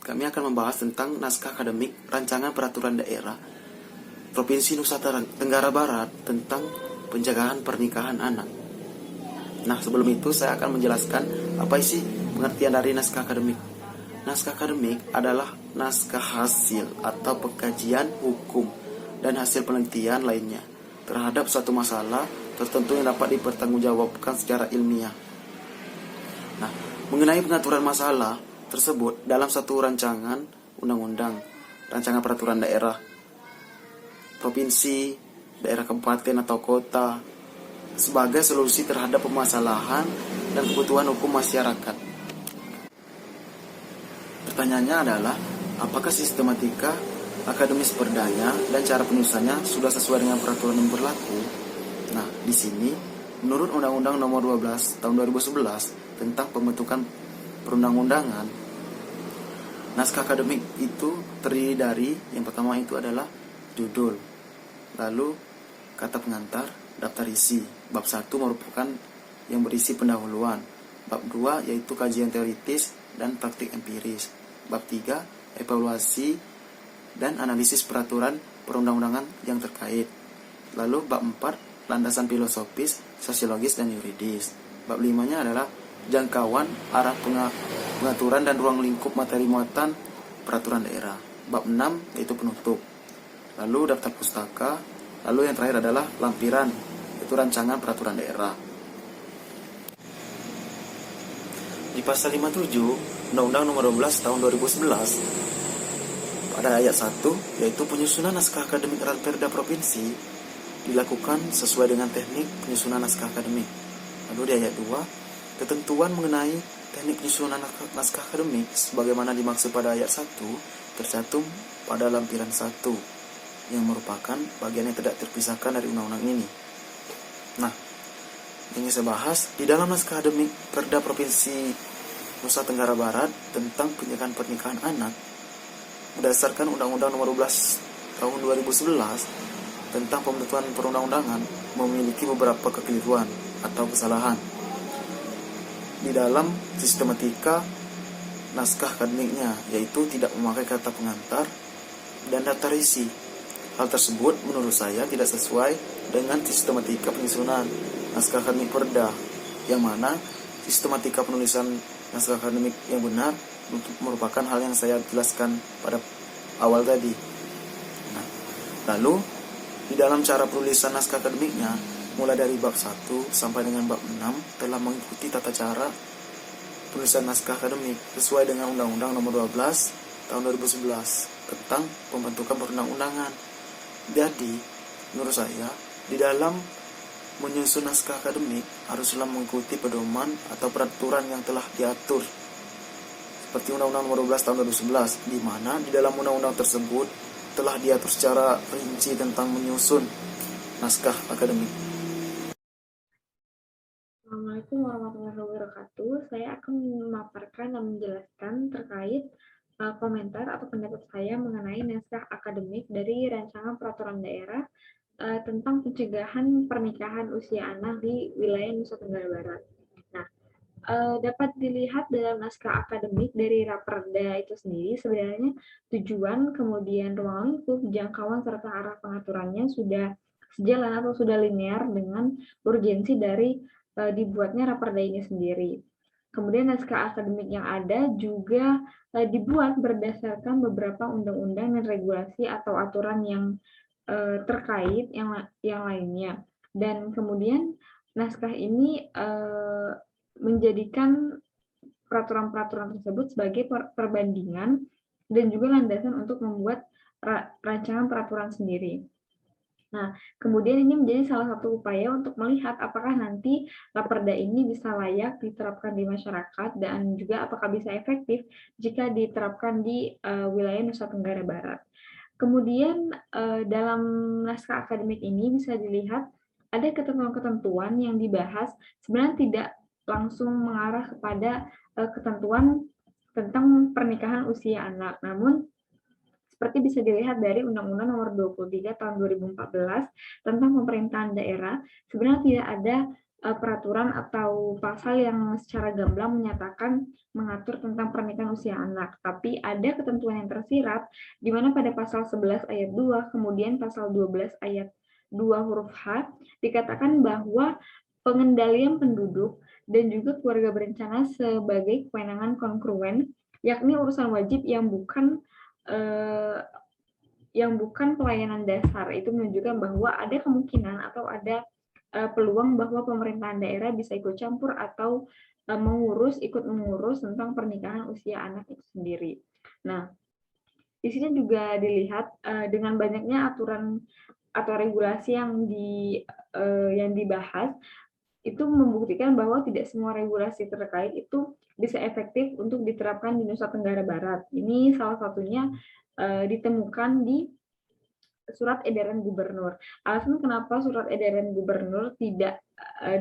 kami akan membahas tentang naskah akademik Rancangan Peraturan Daerah Provinsi Nusa Tenggara Barat tentang pencegahan pernikahan anak. Nah, sebelum itu saya akan menjelaskan apa sih pengertian dari naskah akademik. Naskah akademik adalah naskah hasil atau pengkajian hukum dan hasil penelitian lainnya terhadap suatu masalah tertentu yang dapat dipertanggungjawabkan secara ilmiah. Nah, mengenai pengaturan masalah tersebut dalam satu rancangan undang-undang, rancangan peraturan daerah, provinsi, daerah kabupaten atau kota, sebagai solusi terhadap permasalahan dan kebutuhan hukum masyarakat. Pertanyaannya adalah, apakah sistematika akademis perdanya dan cara penyusunannya sudah sesuai dengan peraturan yang berlaku? Nah, di sini, menurut Undang-Undang Nomor 12 Tahun 2011 tentang pembentukan perundang-undangan, naskah akademik itu terdiri dari, yang pertama itu adalah judul, lalu kata pengantar, daftar isi. Bab 1 merupakan yang berisi pendahuluan. Bab 2 yaitu kajian teoritis dan praktik empiris. Bab 3 evaluasi dan analisis peraturan perundang-undangan yang terkait. Lalu bab 4 landasan filosofis, sosiologis dan yuridis. Bab 5-nya adalah jangkauan, arah pengaturan dan ruang lingkup materi muatan peraturan daerah. Bab 6 yaitu penutup. Lalu daftar pustaka. Lalu yang terakhir adalah lampiran, yaitu rancangan peraturan daerah. Di pasal 57 Undang-Undang Nomor 12 Tahun 2011 pada ayat 1, yaitu penyusunan naskah akademik Ranperda Provinsi dilakukan sesuai dengan teknik penyusunan naskah akademik. Lalu di ayat 2, ketentuan mengenai teknik penyusunan naskah akademik sebagaimana dimaksud pada ayat 1 tercantum pada lampiran 1 yang merupakan bagian yang tidak terpisahkan dari undang-undang ini. Nah, yang saya bahas di dalam naskah akademik Perda Provinsi Nusa Tenggara Barat tentang pencegahan pernikahan anak berdasarkan Undang-Undang Nomor 12 Tahun 2011 tentang pembentukan perundang-undangan memiliki beberapa kekeliruan atau kesalahan di dalam sistematika naskah akademiknya, yaitu tidak memakai kata pengantar dan daftar isi. Hal tersebut menurut saya tidak sesuai dengan sistematika penyusunan naskah akademik Perda, yang mana sistematika penulisan naskah akademik yang benar merupakan hal yang saya jelaskan pada awal tadi. Nah, lalu di dalam cara penulisan naskah akademiknya, mulai dari bab 1 sampai dengan bab 6 telah mengikuti tata cara penulisan naskah akademik sesuai dengan Undang-Undang Nomor 12 Tahun 2011 tentang pembentukan perundang-undangan. Jadi, menurut saya, di dalam menyusun naskah akademik haruslah mengikuti pedoman atau peraturan yang telah diatur seperti Undang-Undang Nomor 12 Tahun 2011, di mana di dalam undang-undang tersebut telah diatur secara rinci tentang menyusun naskah akademik. Assalamualaikum warahmatullahi wabarakatuh. Saya akan memaparkan dan menjelaskan terkait komentar atau pendapat saya mengenai naskah akademik dari Rancangan Peraturan Daerah tentang pencegahan pernikahan usia anak di wilayah Nusa Tenggara Barat. Nah, dapat dilihat dalam naskah akademik dari Raperda itu sendiri, sebenarnya tujuan, kemudian ruang lingkup, jangkauan, serta arah pengaturannya sudah sejalan atau sudah linear dengan urgensi dari dibuatnya Raperda ini sendiri. Kemudian naskah akademik yang ada juga dibuat berdasarkan beberapa undang-undang dan regulasi atau aturan yang terkait yang lainnya. Dan kemudian naskah ini menjadikan peraturan-peraturan tersebut sebagai perbandingan dan juga landasan untuk membuat rancangan peraturan sendiri. Nah, kemudian ini menjadi salah satu upaya untuk melihat apakah nanti Raperda ini bisa layak diterapkan di masyarakat dan juga apakah bisa efektif jika diterapkan di wilayah Nusa Tenggara Barat. Kemudian dalam naskah akademik ini bisa dilihat ada ketentuan-ketentuan yang dibahas sebenarnya tidak langsung mengarah kepada ketentuan tentang pernikahan usia anak, namun seperti bisa dilihat dari Undang-Undang Nomor 23 Tahun 2014 tentang pemerintahan daerah, sebenarnya tidak ada peraturan atau pasal yang secara gamblang menyatakan mengatur tentang pernikahan usia anak, tapi ada ketentuan yang tersirat di mana pada pasal 11 ayat 2, kemudian pasal 12 ayat 2 huruf H dikatakan bahwa pengendalian penduduk dan juga keluarga berencana sebagai kewenangan kongruen, yakni urusan wajib yang bukan pelayanan dasar. Itu menunjukkan bahwa ada kemungkinan atau ada peluang bahwa pemerintahan daerah bisa ikut campur atau ikut mengurus tentang pernikahan usia anak itu sendiri. Nah, di sini juga dilihat dengan banyaknya aturan atau regulasi yang dibahas, itu membuktikan bahwa tidak semua regulasi terkait itu bisa efektif untuk diterapkan di Nusa Tenggara Barat. Ini salah satunya ditemukan di surat edaran gubernur. Alasan kenapa surat edaran gubernur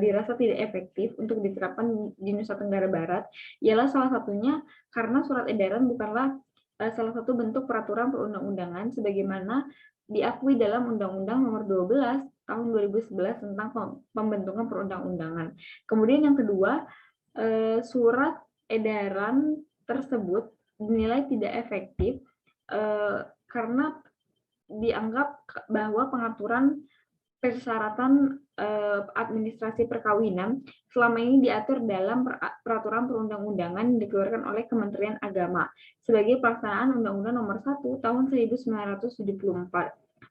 dirasa tidak efektif untuk diterapkan di Nusa Tenggara Barat ialah salah satunya karena surat edaran bukanlah salah satu bentuk peraturan perundang-undangan sebagaimana diakui dalam Undang-Undang Nomor 12 tahun 2011 tentang pembentukan perundang-undangan. Kemudian yang kedua, surat edaran tersebut dinilai tidak efektif karena dianggap bahwa pengaturan persyaratan administrasi perkawinan selama ini diatur dalam peraturan perundang-undangan yang dikeluarkan oleh Kementerian Agama sebagai pelaksanaan Undang-Undang Nomor 1 Tahun 1974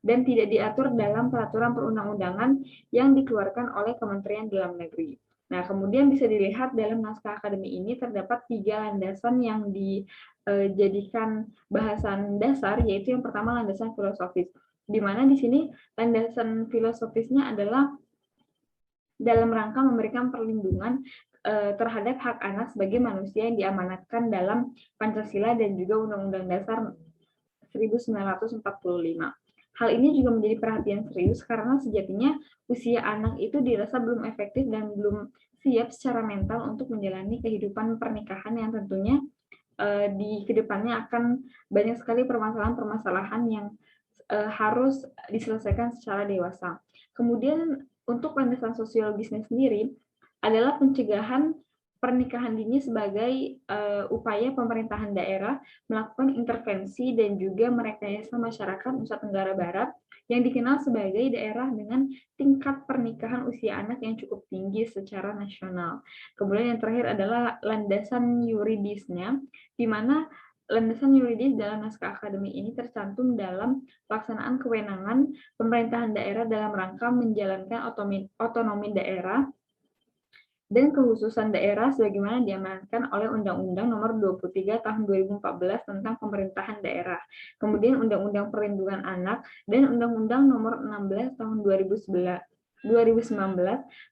dan tidak diatur dalam peraturan perundang-undangan yang dikeluarkan oleh Kementerian Dalam Negeri. Nah, kemudian bisa dilihat dalam naskah akademi ini terdapat 3 landasan yang dijadikan bahasan dasar, yaitu yang pertama landasan filosofis, di mana di sini landasan filosofisnya adalah dalam rangka memberikan perlindungan terhadap hak anak sebagai manusia yang diamanatkan dalam Pancasila dan juga Undang-Undang Dasar 1945. Hal ini juga menjadi perhatian serius karena sejatinya usia anak itu dirasa belum efektif dan belum siap secara mental untuk menjalani kehidupan pernikahan yang tentunya di kedepannya akan banyak sekali permasalahan-permasalahan yang harus diselesaikan secara dewasa. Kemudian untuk landasan sosiologisnya sendiri adalah pencegahan pernikahan dini sebagai upaya pemerintahan daerah melakukan intervensi dan juga merekayasa masyarakat Nusa Tenggara Barat yang dikenal sebagai daerah dengan tingkat pernikahan usia anak yang cukup tinggi secara nasional. Kemudian yang terakhir adalah landasan yuridisnya, di mana landasan yuridis dalam naskah akademi ini tercantum dalam pelaksanaan kewenangan pemerintahan daerah dalam rangka menjalankan otonomi daerah dan kekhususan daerah sebagaimana diamanatkan oleh Undang-Undang Nomor 23 Tahun 2014 tentang Pemerintahan Daerah. Kemudian Undang-Undang Perlindungan Anak dan Undang-Undang Nomor 16 Tahun 2019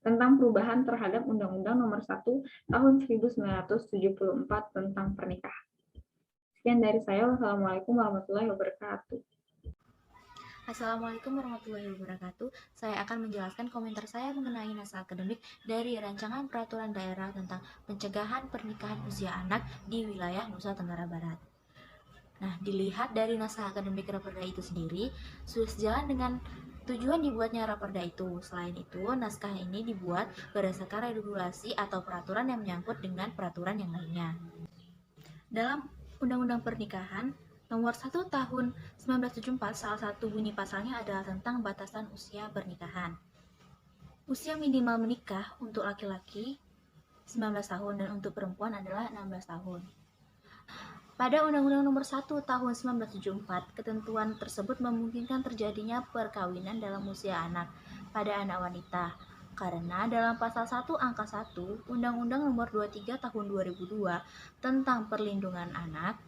tentang perubahan terhadap Undang-Undang Nomor 1 Tahun 1974 tentang pernikahan. Sekian dari saya. Wassalamualaikum warahmatullahi wabarakatuh. Assalamualaikum warahmatullahi wabarakatuh. Saya akan menjelaskan komentar saya mengenai naskah akademik dari Rancangan Peraturan Daerah tentang Pencegahan Pernikahan Usia Anak di Wilayah Nusa Tenggara Barat. Nah, dilihat dari naskah akademik Raperda itu sendiri, sudah sejalan dengan tujuan dibuatnya Raperda itu. Selain itu, naskah ini dibuat berdasarkan regulasi atau peraturan yang menyangkut dengan peraturan yang lainnya. Dalam Undang-Undang Pernikahan Nomor 1 Tahun 1974, salah satu bunyi pasalnya adalah tentang batasan usia pernikahan. Usia minimal menikah untuk laki-laki 19 tahun dan untuk perempuan adalah 16 tahun. Pada Undang-Undang Nomor 1 Tahun 1974, ketentuan tersebut memungkinkan terjadinya perkawinan dalam usia anak pada anak wanita. Karena dalam pasal 1 angka 1 Undang-Undang Nomor 23 Tahun 2002 tentang Perlindungan Anak,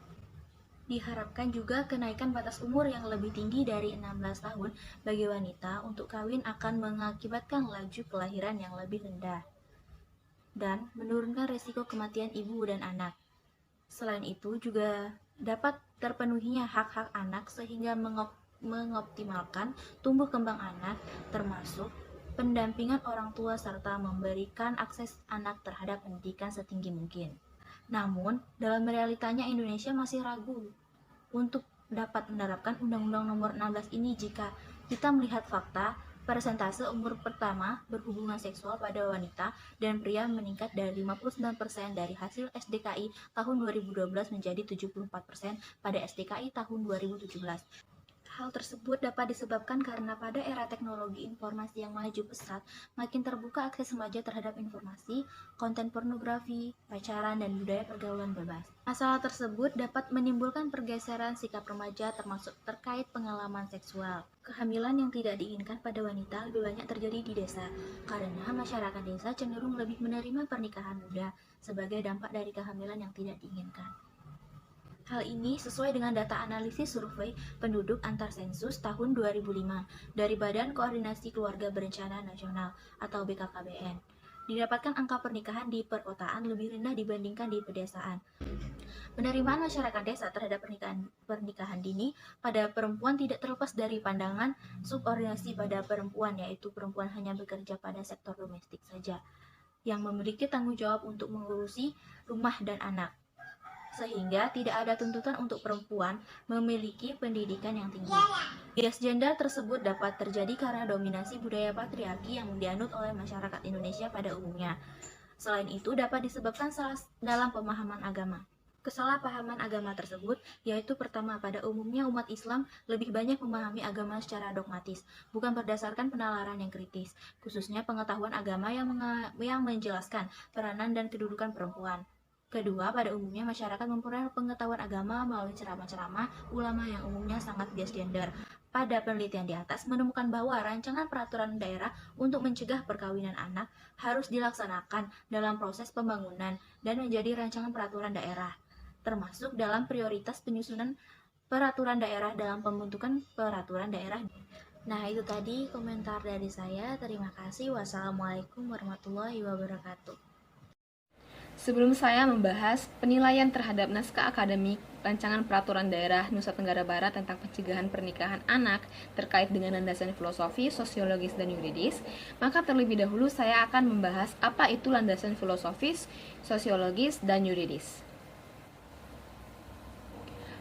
diharapkan juga kenaikan batas umur yang lebih tinggi dari 16 tahun bagi wanita untuk kawin akan mengakibatkan laju kelahiran yang lebih rendah dan menurunkan risiko kematian ibu dan anak. Selain itu juga dapat terpenuhinya hak-hak anak sehingga mengoptimalkan tumbuh kembang anak, termasuk pendampingan orang tua serta memberikan akses anak terhadap pendidikan setinggi mungkin. Namun, dalam realitanya Indonesia masih ragu untuk dapat menerapkan Undang-Undang Nomor 16 ini jika kita melihat fakta persentase umur pertama berhubungan seksual pada wanita dan pria meningkat dari 59% dari hasil SDKI tahun 2012 menjadi 74% pada SDKI tahun 2017. Hal tersebut dapat disebabkan karena pada era teknologi informasi yang maju pesat, makin terbuka akses remaja terhadap informasi, konten pornografi, pacaran, dan budaya pergaulan bebas. Masalah tersebut dapat menimbulkan pergeseran sikap remaja termasuk terkait pengalaman seksual. Kehamilan yang tidak diinginkan pada wanita lebih banyak terjadi di desa, karena masyarakat desa cenderung lebih menerima pernikahan muda sebagai dampak dari kehamilan yang tidak diinginkan. Hal ini sesuai dengan data analisis survei penduduk antar sensus tahun 2005 dari Badan Koordinasi Keluarga Berencana Nasional atau BKKBN. Didapatkan angka pernikahan di perkotaan lebih rendah dibandingkan di pedesaan. Penerimaan masyarakat desa terhadap pernikahan dini pada perempuan tidak terlepas dari pandangan subordinasi pada perempuan, yaitu perempuan hanya bekerja pada sektor domestik saja, yang memiliki tanggung jawab untuk mengurusi rumah dan anak, sehingga tidak ada tuntutan untuk perempuan memiliki pendidikan yang tinggi. Bias gender tersebut dapat terjadi karena dominasi budaya patriarki yang dianut oleh masyarakat Indonesia pada umumnya. Selain itu, dapat disebabkan salah dalam pemahaman agama. Kesalahpahaman agama tersebut yaitu pertama, pada umumnya umat Islam lebih banyak memahami agama secara dogmatis, bukan berdasarkan penalaran yang kritis, khususnya pengetahuan agama yang menjelaskan peranan dan kedudukan perempuan. Kedua, pada umumnya masyarakat memperoleh pengetahuan agama melalui ceramah-ceramah ulama yang umumnya sangat bias gender. Pada penelitian di atas menemukan bahwa rancangan peraturan daerah untuk mencegah perkawinan anak harus dilaksanakan dalam proses pembangunan dan menjadi rancangan peraturan daerah, termasuk dalam prioritas penyusunan peraturan daerah dalam pembentukan peraturan daerah. Nah, itu tadi komentar dari saya. Terima kasih. Wassalamualaikum warahmatullahi wabarakatuh. Sebelum saya membahas penilaian terhadap naskah akademik Rancangan Peraturan Daerah Nusa Tenggara Barat tentang pencegahan pernikahan anak terkait dengan landasan filosofi, sosiologis, dan yuridis, maka terlebih dahulu saya akan membahas apa itu landasan filosofis, sosiologis, dan yuridis.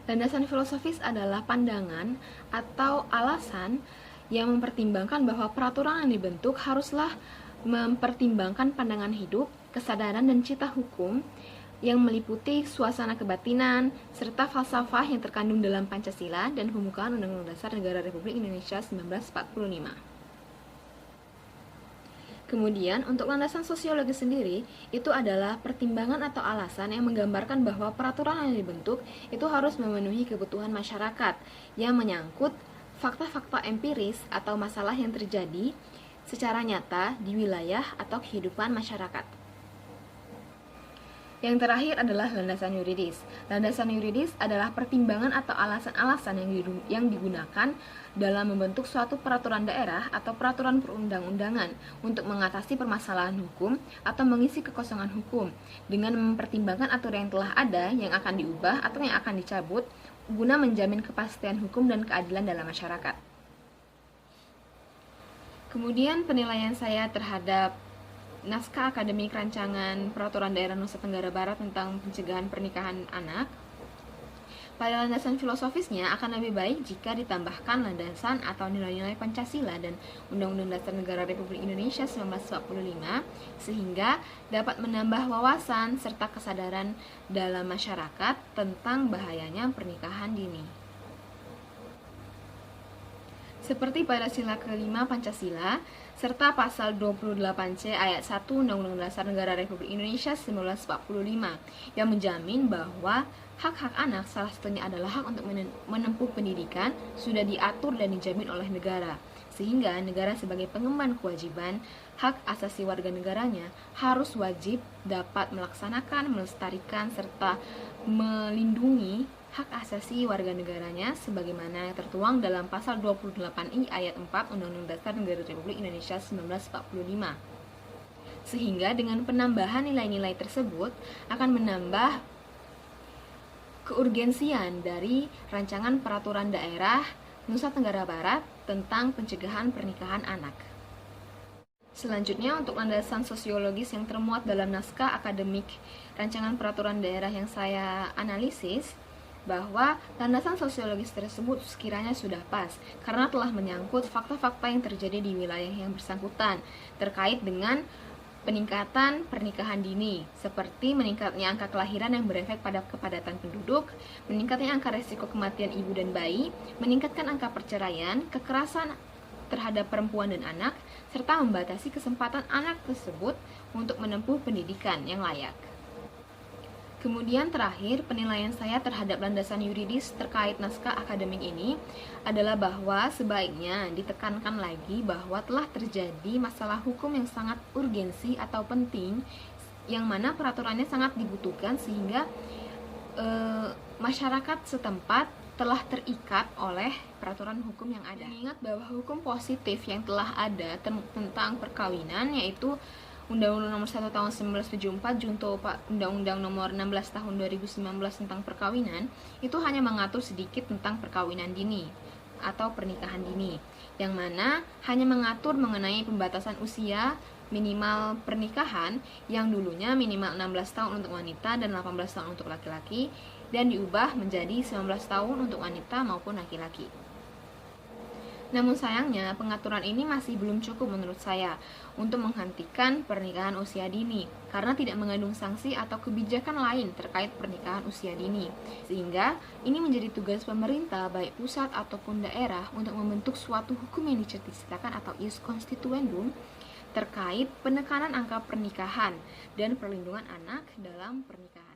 Landasan filosofis adalah pandangan atau alasan yang mempertimbangkan bahwa peraturan yang dibentuk haruslah mempertimbangkan pandangan hidup, kesadaran dan cita hukum yang meliputi suasana kebatinan serta falsafah yang terkandung dalam Pancasila dan Pembukaan Undang-Undang Dasar Negara Republik Indonesia 1945. Kemudian, untuk landasan sosiologis sendiri, itu adalah pertimbangan atau alasan yang menggambarkan bahwa peraturan yang dibentuk itu harus memenuhi kebutuhan masyarakat yang menyangkut fakta-fakta empiris atau masalah yang terjadi secara nyata di wilayah atau kehidupan masyarakat. Yang terakhir adalah landasan yuridis. Landasan yuridis adalah pertimbangan atau alasan-alasan yang digunakan dalam membentuk suatu peraturan daerah atau peraturan perundang-undangan untuk mengatasi permasalahan hukum atau mengisi kekosongan hukum dengan mempertimbangkan aturan yang telah ada yang akan diubah atau yang akan dicabut guna menjamin kepastian hukum dan keadilan dalam masyarakat. Kemudian penilaian saya terhadap naskah akademik Rancangan Peraturan Daerah Nusa Tenggara Barat tentang pencegahan pernikahan anak. Pada landasan filosofisnya akan lebih baik jika ditambahkan landasan atau nilai-nilai Pancasila dan Undang-Undang Dasar Negara Republik Indonesia 1945 sehingga dapat menambah wawasan serta kesadaran dalam masyarakat tentang bahayanya pernikahan dini. Seperti pada sila kelima Pancasila, serta pasal 28C ayat 1 Undang-Undang Dasar Negara Republik Indonesia 1945 yang menjamin bahwa hak-hak anak salah satunya adalah hak untuk menempuh pendidikan sudah diatur dan dijamin oleh negara, sehingga negara sebagai pengemban kewajiban hak asasi warga negaranya harus wajib dapat melaksanakan, melestarikan, serta melindungi hak asasi warga negaranya sebagaimana tertuang dalam pasal 28I ayat 4 Undang-Undang Dasar Negara Republik Indonesia 1945. Sehingga dengan penambahan nilai-nilai tersebut akan menambah keurgensian dari Rancangan Peraturan Daerah Nusa Tenggara Barat tentang pencegahan pernikahan anak. Selanjutnya, untuk landasan sosiologis yang termuat dalam naskah akademik Rancangan Peraturan Daerah yang saya analisis, bahwa landasan sosiologis tersebut sekiranya sudah pas karena telah menyangkut fakta-fakta yang terjadi di wilayah yang bersangkutan terkait dengan peningkatan pernikahan dini, seperti meningkatnya angka kelahiran yang berefek pada kepadatan penduduk, meningkatnya angka resiko kematian ibu dan bayi, meningkatkan angka perceraian, kekerasan terhadap perempuan dan anak, serta membatasi kesempatan anak tersebut untuk menempuh pendidikan yang layak. Kemudian terakhir, penilaian saya terhadap landasan yuridis terkait naskah akademik ini adalah bahwa sebaiknya ditekankan lagi bahwa telah terjadi masalah hukum yang sangat urgensi atau penting, yang mana peraturannya sangat dibutuhkan sehingga masyarakat setempat telah terikat oleh peraturan hukum yang ada. Ingat bahwa hukum positif yang telah ada tentang perkawinan yaitu Undang-Undang Nomor 1 Tahun 1974 junto Undang-Undang Nomor 16 Tahun 2019 tentang perkawinan itu hanya mengatur sedikit tentang perkawinan dini atau pernikahan dini, yang mana hanya mengatur mengenai pembatasan usia minimal pernikahan yang dulunya minimal 16 tahun untuk wanita dan 18 tahun untuk laki-laki dan diubah menjadi 19 tahun untuk wanita maupun laki-laki. Namun sayangnya pengaturan ini masih belum cukup menurut saya untuk menghentikan pernikahan usia dini karena tidak mengandung sanksi atau kebijakan lain terkait pernikahan usia dini. Sehingga ini menjadi tugas pemerintah baik pusat ataupun daerah untuk membentuk suatu hukum yang diciptakan atau ius constituendum terkait penekanan angka pernikahan dan perlindungan anak dalam pernikahan.